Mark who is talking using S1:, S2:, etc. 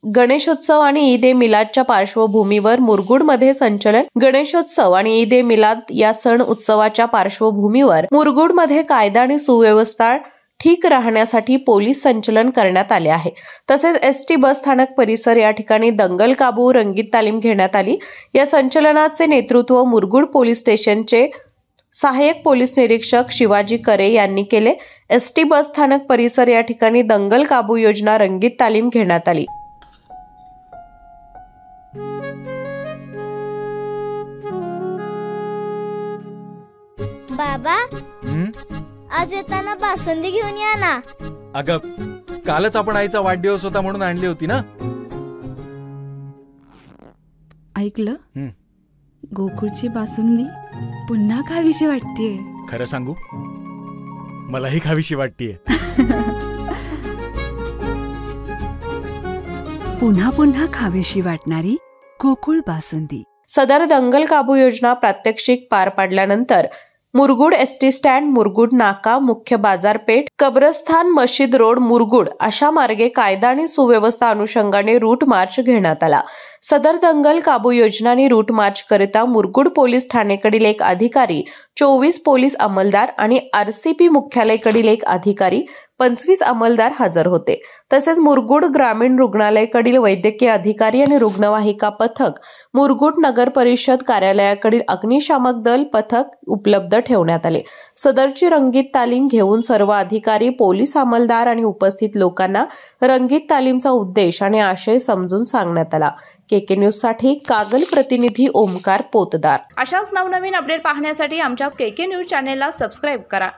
S1: गणेशोत्सव आणि ईद ए मिलादच्या पार्श्वभूमीवर मुरगुडमध्ये संचलन. गणेशोत्सव आणि ईद ए मिलाद या सण उत्सवाच्या पार्श्वभूमीवर मुरगुडमध्ये कायदा आणि सुव्यवस्था ठीक राहण्यासाठी पोलीस संचलन करण्यात आले आहे. तसेच एसटी बस स्थानक परिसर या ठिकाणी दंगल काबू रंगीत तालीम घेण्यात आली. या संचलनाचे नेतृत्व मुरगुड पोलीस स्टेशनचे सहाय्यक पोलीस निरीक्षक शिवाजी करे यांनी केले. एसटी बस स्थानक परिसर या ठिकाणी दंगल काबू योजना रंगीत तालीम घेण्यात आली.
S2: बाबा, आज येताना बासुंदी घेऊन या ना.
S3: अगं, कालच आपण आईचा वाढदिवस होता म्हणून आणली होती ना.
S4: ऐकलं, गोकुळची बासुंदी पुन्हा खावीशी वाटतेय.
S3: खरं सांगू, मलाही खावीशी वाटतेय.
S4: पुन्हा पुन्हा खावीशी वाटणारी गोकुळ बासुंदी.
S1: सदर दंगल काबू योजना प्रात्यक्षिक पार पाडल्यानंतर मुरगुड एसटी स्टँड, मुरगुड नाका, मुख्य बाजारपेठ, कब्रस्थान, मशीद रोड, मुरगुड अशा मार्गे कायदा आणि सुव्यवस्था अनुषंगाने रूट मार्च घेण्यात आला. सदर दंगल काबू योजना आणि रूट मार्च करिता मुरगुड पोलीस ठाणेकडील एक अधिकारी, 24 पोलीस अंमलदार आणि आरसीपी मुख्यालयाकडील एक अधिकारी, 25 अंमलदार हजर होते. तसेच मुरगुड ग्रामीण रुग्णालयाकडील वैद्यकीय अधिकारी आणि रुग्णवाहिका पथक, मुरगुड नगर परिषद कार्यालयाकडील अग्निशामक दल पथक उपलब्ध ठेवण्यात आले. सदरची रंगीत तालीम घेऊन सर्व अधिकारी, पोलीस अंमलदार आणि उपस्थित लोकांना रंगीत तालीमचा उद्देश आणि आशय समजून सांगण्यात आला. केके न्यूज साठी कागल प्रतिनिधी ओमकार पोतदार.
S5: अशाच नवनवीन अपडेट पाहण्यासाठी आमच्या केके न्यूज चॅनेलला सबस्क्राईब करा.